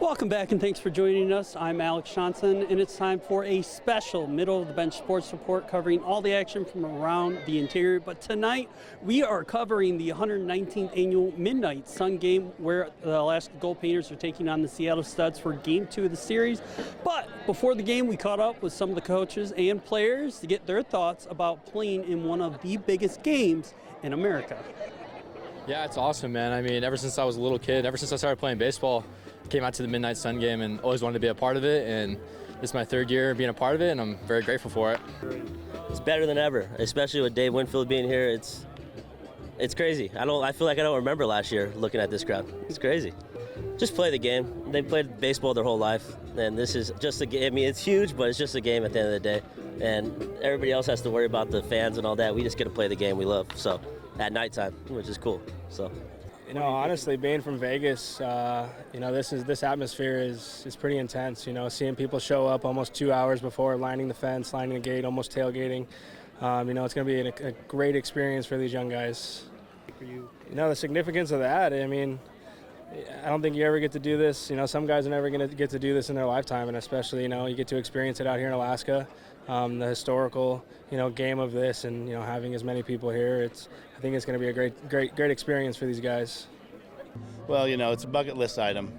Welcome back and thanks for joining us. I'm Alex Johnson and it's time for a special Middle of the Bench Sports Report covering all the action from around the interior. But tonight we are covering the 119th annual Midnight Sun Game where the Alaska Goldpanners are taking on the Seattle Studs for Game 2 of the series. But before the game we caught up with some of the coaches and players to get their thoughts about playing in one of the biggest games in America. Yeah, it's awesome, man. I mean, ever since I was a little kid, ever since I started playing baseball, I came out to the Midnight Sun Game and always wanted to be a part of it. And this is my third year being a part of it, and I'm very grateful for it. It's better than ever, especially with Dave Winfield being here. It's crazy. I feel like I don't remember last year looking at this crowd. It's crazy. Just play the game. They played baseball their whole life, and this is just a game. I mean, it's huge, but it's just a game at the end of the day. And everybody else has to worry about the fans and all that. We just get to play the game we love. So at nighttime, which is cool. So. You know, honestly, being from Vegas, this atmosphere is pretty intense. You know, seeing people show up almost 2 hours before, lining the fence, lining the gate, almost tailgating. It's going to be a great experience for these young guys. For you, the significance of that. I mean, I don't think you ever get to do this. You know, some guys are never going to get to do this in their lifetime, and especially, you get to experience it out here in Alaska. The historical, game of this, and having as many people here, I think it's going to be a great experience for these guys. Well, it's a bucket list item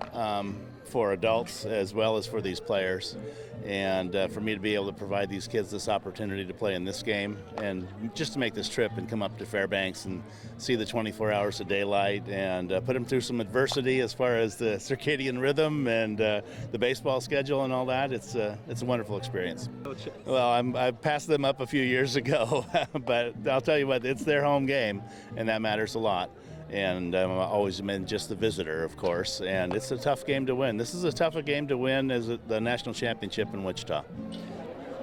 for adults as well as for these players, and for me to be able to provide these kids this opportunity to play in this game, and just to make this trip and come up to Fairbanks and see the 24 hours of daylight and put them through some adversity as far as the circadian rhythm and the baseball schedule and all that. It's a wonderful experience. Well, I passed them up a few years ago, but I'll tell you what, it's their home game, and that matters a lot. And I've always been just the visitor, of course, and it's a tough game to win. This is as tough a game to win as the national championship in Wichita.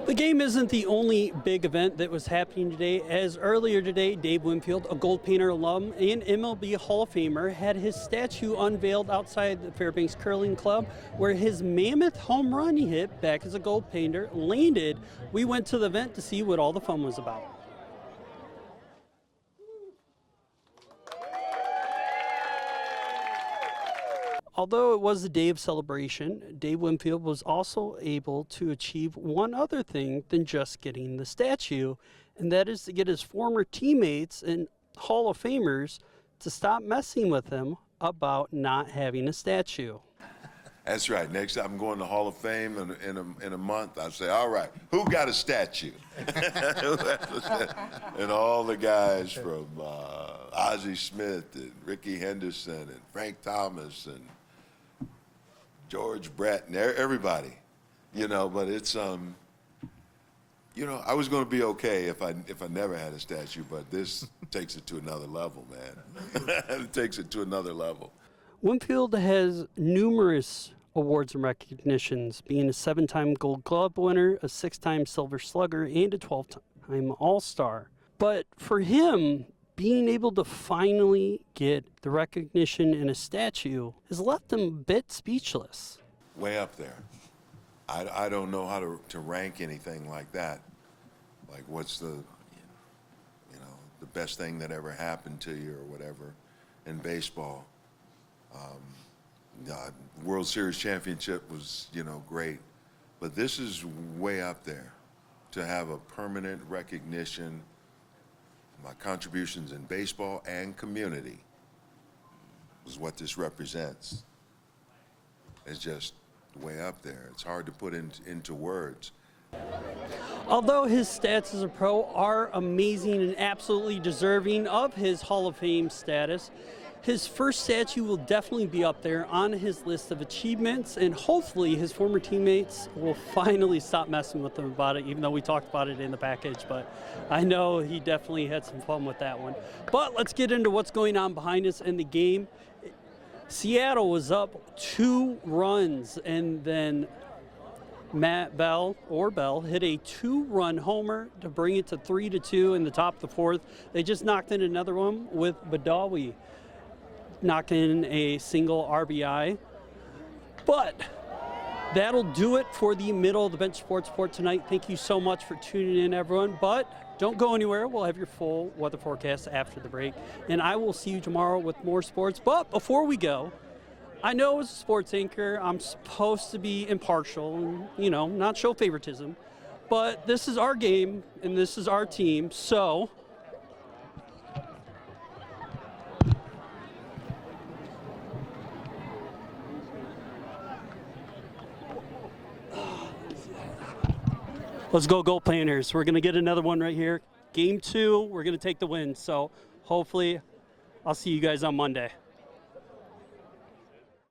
The game isn't the only big event that was happening today, as earlier today, Dave Winfield, a Goldpanner alum and MLB Hall of Famer, had his statue unveiled outside the Fairbanks Curling Club, where his mammoth home run he hit back as a Goldpanner landed. We went to the event to see what all the fun was about. Although it was a day of celebration, Dave Winfield was also able to achieve one other thing than just getting the statue, and that is to get his former teammates and Hall of Famers to stop messing with him about not having a statue. That's right. Next time I'm going to Hall of Fame in a month, I say, all right, who got a statue? And all the guys from Ozzie Smith and Ricky Henderson and Frank Thomas and George Brett and everybody, but it's, I was going to be okay if I never had a statue, but this takes it to another level, man. It takes it to another level. Winfield has numerous awards and recognitions, being a 7-time Gold Glove winner, a 6-time Silver Slugger, and a 12-time All-Star. But for him, being able to finally get the recognition and a statue has left him a bit speechless. Way up there. I don't know how to rank anything like that. Like what's the best thing that ever happened to you or whatever in baseball. World Series championship was, great. But this is way up there to have a permanent recognition. My contributions in baseball and community is what this represents. It's just way up there. It's hard to put into words. Although his stats as a pro are amazing and absolutely deserving of his Hall of Fame status, his first statue will definitely be up there on his list of achievements, and hopefully his former teammates will finally stop messing with him about it, even though we talked about it in the package. But I know he definitely had some fun with that one. But let's get into what's going on behind us in the game. Seattle was up 2 runs, and then Matt Bell hit a 2-run homer to bring it to 3-2 in the top of the 4th. They just knocked in another one with Badawi knocking in a single RBI. But that'll do it for the Middle of the Bench Sports Report tonight. Thank you so much for tuning in, everyone. But don't go anywhere. We'll have your full weather forecast after the break. And I will see you tomorrow with more sports. But before we go, I know as a sports anchor, I'm supposed to be impartial and, not show favoritism. But this is our game, and this is our team, so let's go Goldpanners. We're going to get another one right here. Game 2, we're going to take the win. So hopefully I'll see you guys on Monday.